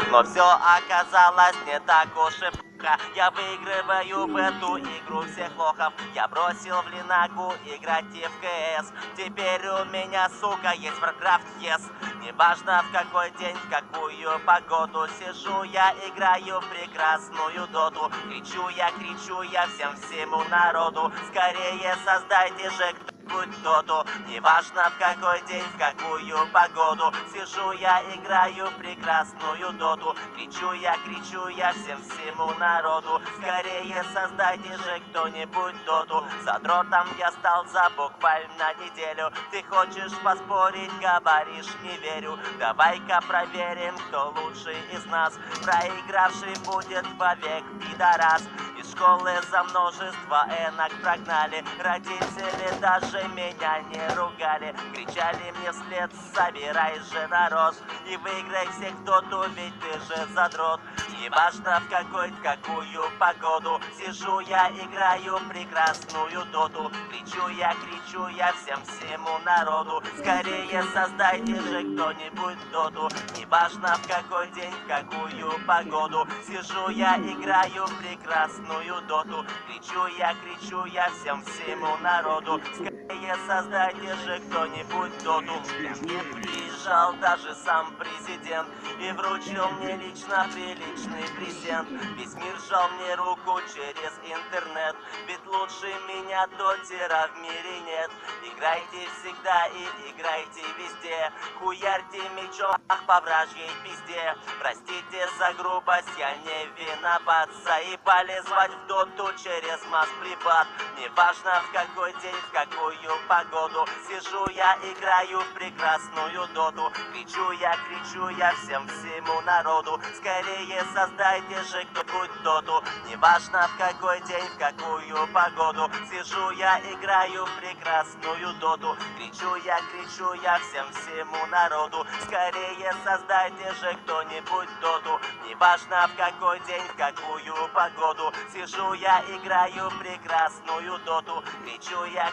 Но все оказалось не так уж и плохо. Я выигрываю в эту игру всех лохов. Я бросил в Линагу играть и в КС. Теперь у меня, сука, есть Warcraft, yes. Неважно в какой день, в какую погоду. Сижу я, играю в прекрасную доту. Кричу я всему народу. Скорее создайте же кто-нибудь доту. Неважно в какой день, в какую погоду. Сижу я, играю в прекрасную доту. Кричу я всему народу. Скорее создайте же кто-нибудь доту. Задротом я стал за буквально неделю. Ты хочешь поспорить, говоришь, не верю. Давай-ка проверим, кто лучший из нас. Проигравший будет вовек пидорас. Из школы за множество энок прогнали. Родители даже меня не ругали. Кричали мне вслед: собирай же народ и выиграй всех доту, ведь ты же задрот. Неважно в какую погоду. Сижу я, играю в прекрасную доту. Кричу я всему народу. Скорее создайте же кто-нибудь доту. Неважно в какой день, в какую погоду. Сижу я, играю в прекрасную доту. Кричу я всему народу. Скорее создайте же кто-нибудь доту. Ко мне приезжал даже сам президент и вручил мне лично приличный презент. Весь мир жал мне руку через интернет, ведь лучше меня дотера в мире нет. Играйте всегда и играйте везде. Хуярьте мечом по вражьей пизде. Простите за грубость, я не виноват. Заебали звать в доту через масс-прибат. Неважно в какой день, в какую погоду. Сижу я, играю в прекрасную доту. Кричу я всему народу. Скорее создайте же кто-нибудь доту. Неважно в какой день, в какую погоду. Сижу я, играю в прекрасную доту. Кричу я всему народу. Скорее создайте же кто-нибудь доту. Неважно в какой день, в какую погоду. Сижу я, играю в прекрасную доту. Кричу я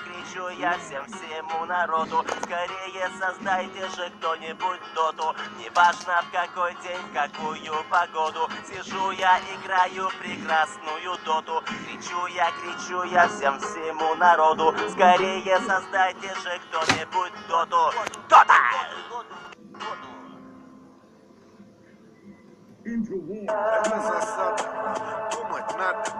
всему народу. Скорее создайте же кто-нибудь доту. Неважно в какой день, в какую погоду. Сижу я, играю в прекрасную доту. Кричу я всему народу. Скорее создайте же кто-нибудь доту. Дота! Это засада. Думать надо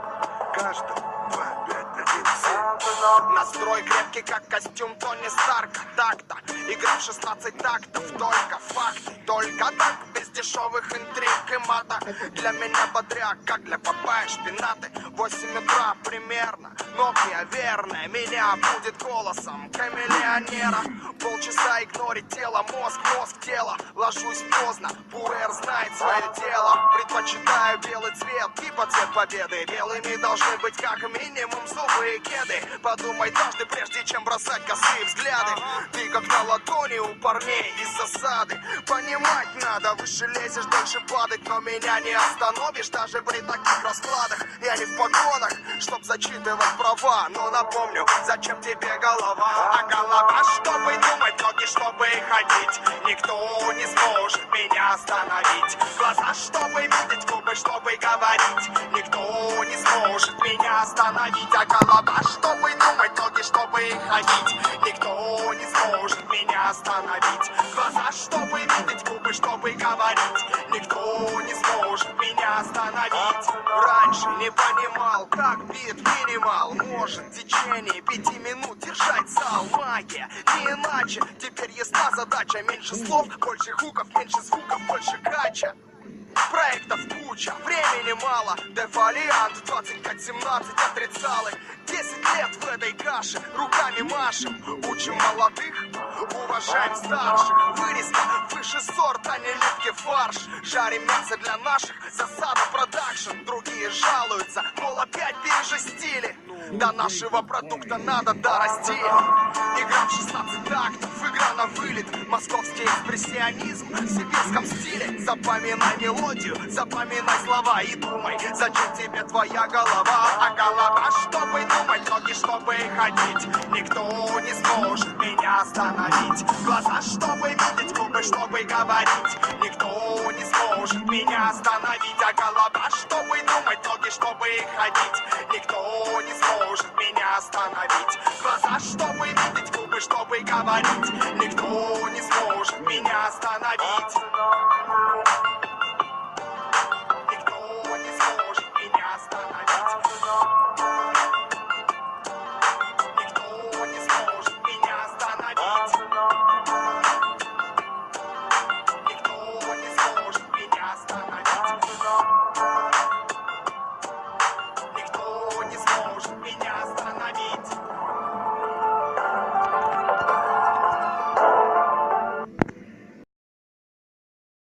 каждому. 2, 5, 1, 7. Настрой крепкий, как костюм Тони Старка. Так-то, игра в 16 тактов. Только факты, только так. Без дешевых интриг и мата. Для меня бодряк, как для Папая шпинаты. 8 утра примерно, Nokia верная меня будет голосом камелеонера. Полчаса игнорить тело, мозг, тело. Ложусь поздно, Бурер знает свое дело. Предпочитаю белый цвет, типа цвет победы. Белыми должны быть как минимум зубы и кеды. Подумай дважды, прежде чем бросать косые взгляды. Ты как на ладони у парней из засады. Понимать надо, выше лезешь, дальше падать. Но меня не остановишь даже при таких раскладах. Я не в погонах, чтоб зачитывать права. Но напомню, зачем тебе голова? А голова, чтобы думать, ноги, чтобы ходить. Никто не сможет меня остановить. Глаза, чтобы видеть, губы, чтобы говорить. Никто не сможет меня остановить. А голова, чтобы думать, ноги, чтобы ходить. Никто не сможет меня остановить. Глаза, чтобы видеть, губы, чтобы говорить. Никто не сможет меня остановить. Раньше не понимал, как бит минимал может в течение 5 минут держать зал. Магия, не иначе. Теперь ясна задача. Меньше слов, больше хуков, меньше звуков, больше кача. Проектов куча, времени мало. Дефолиант 25-17 отрицалы. 10 лет в этой каше, руками машем. Учим молодых, уважаем старших. Вырезка, выше сорт, а не липкий фарш. Жарим мясо для наших, засада продакшн. Другие жалуются, мол, опять пережестили. До нашего продукта надо дорасти. Игра в 16 тактов, игра на вылет. Московский экспрессионизм в сибирском стиле. Запоминай мелодию, запоминай слова и думай, зачем тебе твоя голова. А голова, чтобы думать, ноги, чтобы ходить. Никто не сможет меня остановить. Глаза, чтобы видеть, губы, чтобы говорить. Никто не сможет меня остановить. А голова, чтобы думать, ноги, чтобы ходить. Никто не сможет меня остановить. Глаза, чтобы видеть, губы, чтобы говорить. Никто не сможет меня остановить.